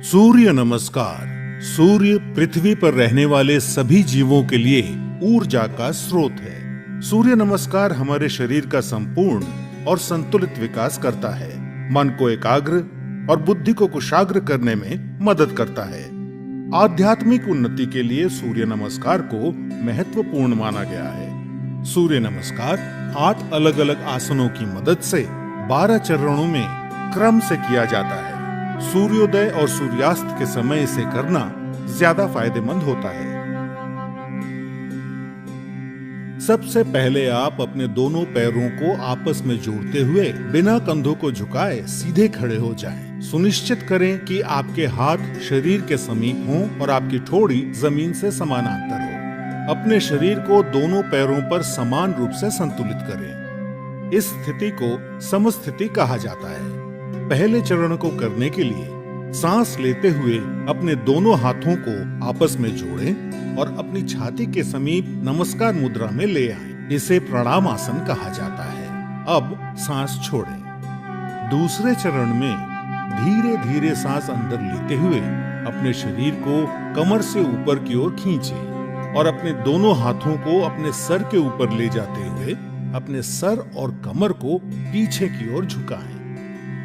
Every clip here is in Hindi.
सूर्य नमस्कार। सूर्य पृथ्वी पर रहने वाले सभी जीवों के लिए ऊर्जा का स्रोत है। सूर्य नमस्कार हमारे शरीर का संपूर्ण और संतुलित विकास करता है, मन को एकाग्र और बुद्धि को कुशाग्र करने में मदद करता है। आध्यात्मिक उन्नति के लिए सूर्य नमस्कार को महत्वपूर्ण माना गया है। सूर्य नमस्कार 8 अलग अलग आसनों की मदद से 12 चरणों में क्रम से किया जाता है। सूर्योदय और सूर्यास्त के समय इसे करना ज्यादा फायदेमंद होता है। सबसे पहले आप अपने दोनों पैरों को आपस में जोड़ते हुए बिना कंधों को झुकाए सीधे खड़े हो जाएं। सुनिश्चित करें कि आपके हाथ शरीर के समीप हों और आपकी ठोड़ी जमीन से समानांतर हो। अपने शरीर को दोनों पैरों पर समान रूप से संतुलित करें। इस स्थिति को समस्थिति कहा जाता है। पहले चरण को करने के लिए सांस लेते हुए अपने दोनों हाथों को आपस में जोड़ें और अपनी छाती के समीप नमस्कार मुद्रा में ले आएं। इसे प्रणाम आसन कहा जाता है। अब सांस छोड़ें। दूसरे चरण में धीरे धीरे सांस अंदर लेते हुए अपने शरीर को कमर से ऊपर की ओर खींचें और अपने दोनों हाथों को अपने सर के ऊपर ले जाते हुए अपने सर और कमर को पीछे की ओर झुकाएं।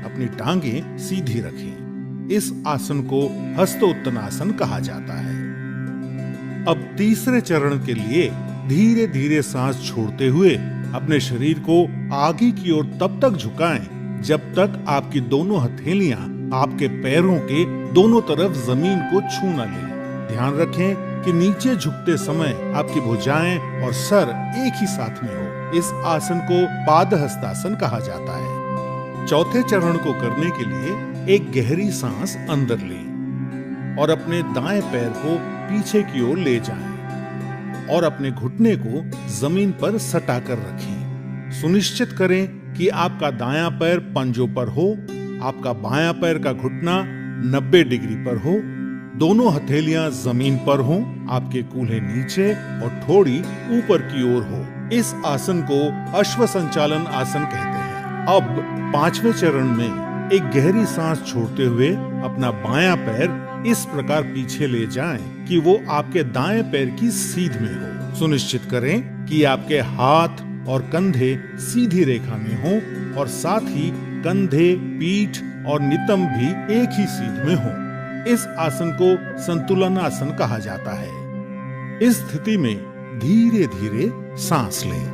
अपनी टांगें सीधी रखें। इस आसन को हस्तोत्तनासन कहा जाता है। अब तीसरे चरण के लिए धीरे धीरे सांस छोड़ते हुए अपने शरीर को आगे की ओर तब तक झुकाएं जब तक आपकी दोनों हथेलियां आपके पैरों के दोनों तरफ जमीन को छू न लें। ध्यान रखें कि नीचे झुकते समय आपकी भुजाएं और सर एक ही साथ में हो। इस आसन को पादहस्तासन कहा जाता है। चौथे चरण को करने के लिए एक गहरी सांस अंदर लें और अपने दाएं पैर को पीछे की ओर ले जाएं और अपने घुटने को जमीन पर सटा कर रखें। सुनिश्चित करें कि आपका दायां पैर पंजों पर हो, आपका बायां पैर का घुटना 90 डिग्री पर हो, दोनों हथेलियां जमीन पर हों, आपके कूल्हे नीचे और ठोड़ी ऊपर की ओर हो। इस आसन को अश्व संचालन आसन कहते हैं। अब पांचवें चरण में एक गहरी सांस छोड़ते हुए अपना बायां पैर इस प्रकार पीछे ले जाएं कि वो आपके दाएं पैर की सीध में हो। सुनिश्चित करें कि आपके हाथ और कंधे सीधी रेखा में हों और साथ ही कंधे, पीठ और नितंब भी एक ही सीध में हों। इस आसन को संतुलन आसन कहा जाता है। इस स्थिति में धीरे धीरे सांस लें।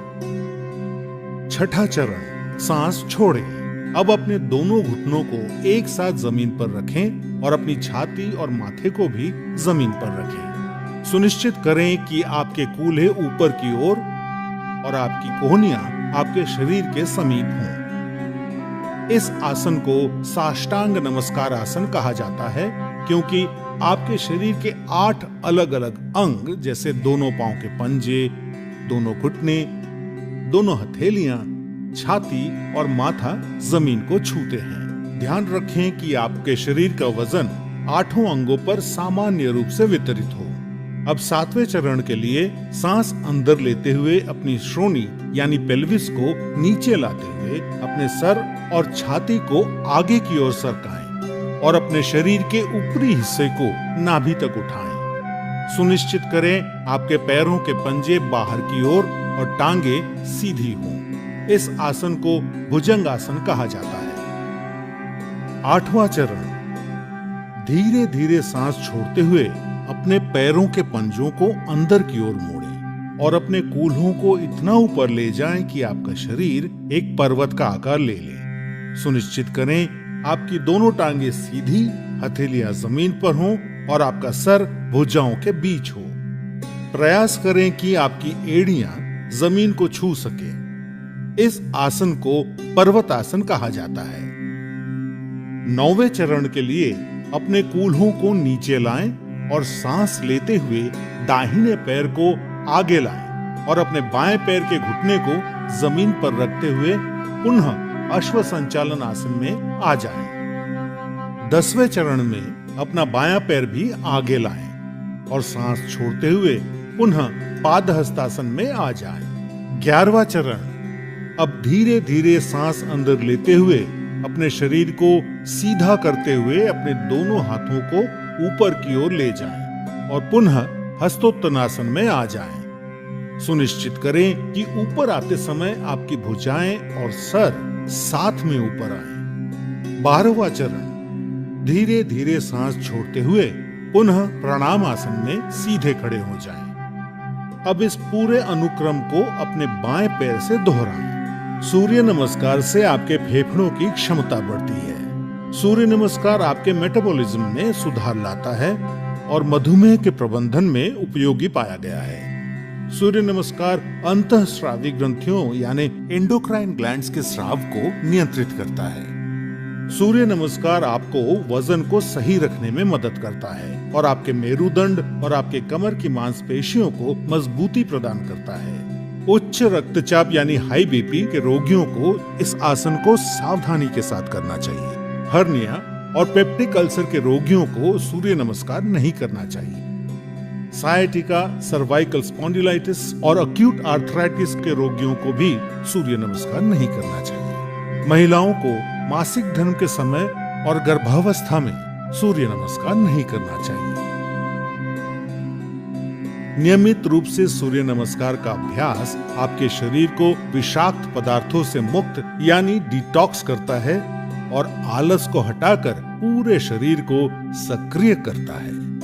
छठा चरण, सांस छोड़ें। अब अपने दोनों घुटनों को एक साथ जमीन पर रखें और अपनी छाती और माथे को भी जमीन पर रखें। सुनिश्चित करें कि आपके कूल्हे ऊपर की ओर और आपकी कोहनियां आपके शरीर के समीप हों। इस आसन को साष्टांग नमस्कार आसन कहा जाता है क्योंकि आपके शरीर के 8 अलग अलग अंग जैसे दोनों पांव के पंजे, दोनों घुटने, दोनों हथेलियां, छाती और माथा जमीन को छूते हैं। ध्यान रखें कि आपके शरीर का वजन 8 अंगों पर सामान्य रूप से वितरित हो। अब 7वें चरण के लिए सांस अंदर लेते हुए अपनी श्रोणी यानी पेल्विस को नीचे लाते हुए अपने सर और छाती को आगे की ओर सरकाएं और अपने शरीर के ऊपरी हिस्से को नाभि तक उठाएं। सुनिश्चित करें आपके पैरों के पंजे बाहर की ओर और टांगे सीधी हों। इस आसन को भुजंग आसन कहा जाता है। 8वां चरण, धीरे धीरे सांस छोड़ते हुए अपने पैरों के पंजों को अंदर की ओर मोड़ें और अपने कूल्हों को इतना ऊपर ले जाएं कि आपका शरीर एक पर्वत का आकार ले ले। सुनिश्चित करें आपकी दोनों टांगे सीधी, हथेलियां जमीन पर हों और आपका सर भुजाओं के बीच हो। प्रयास करें कि आपकी एड़ियां जमीन को छू सके। इस आसन को पर्वत आसन कहा जाता है। 9वें चरण के लिए अपने कूल्हों को नीचे लाएं और सांस लेते हुए दाहिने पैर को आगे लाएं और अपने बाएं पैर के घुटने को जमीन पर रखते हुए पुनः अश्व संचालन आसन में आ जाएं। 10वें चरण में अपना बायां पैर भी आगे लाएं और सांस छोड़ते हुए पुनः पादहस्तासन में आ जाएं। 11वां चरण, अब धीरे धीरे सांस अंदर लेते हुए अपने शरीर को सीधा करते हुए अपने दोनों हाथों को ऊपर की ओर ले जाएं और पुनः हस्तोत्तनासन में आ जाएं। सुनिश्चित करें कि ऊपर आते समय आपकी भुजाएं और सर साथ में ऊपर आए। 12वां चरण, धीरे धीरे सांस छोड़ते हुए पुनः प्रणाम आसन में सीधे खड़े हो जाएं। अब इस पूरे अनुक्रम को अपने बाएं पैर से दोहराएं। सूर्य नमस्कार से आपके फेफड़ों की क्षमता बढ़ती है। सूर्य नमस्कार आपके मेटाबॉलिज्म में सुधार लाता है और मधुमेह के प्रबंधन में उपयोगी पाया गया है। सूर्य नमस्कार अंतःस्रावी ग्रंथियों यानी एंडोक्राइन ग्लैंड्स के स्राव को नियंत्रित करता है। सूर्य नमस्कार आपको वजन को सही रखने में मदद करता है और आपके मेरुदंड और आपके कमर की मांसपेशियों को मजबूती प्रदान करता है। उच्च रक्तचाप यानी हाई बीपी के रोगियों को इस आसन को सावधानी के साथ करना चाहिए। हर्निया और पेप्टिक अल्सर के रोगियों को सूर्य नमस्कार नहीं करना चाहिए। सायटिका, सर्वाइकल स्पॉन्डिलाइटिस और अक्यूट आर्थराइटिस के रोगियों को भी सूर्य नमस्कार नहीं करना चाहिए। महिलाओं को मासिक धर्म के समय और गर्भावस्था में सूर्य नमस्कार नहीं करना चाहिए। नियमित रूप से सूर्य नमस्कार का अभ्यास आपके शरीर को विषाक्त पदार्थों से मुक्त यानी डिटॉक्स करता है और आलस को हटाकर पूरे शरीर को सक्रिय करता है।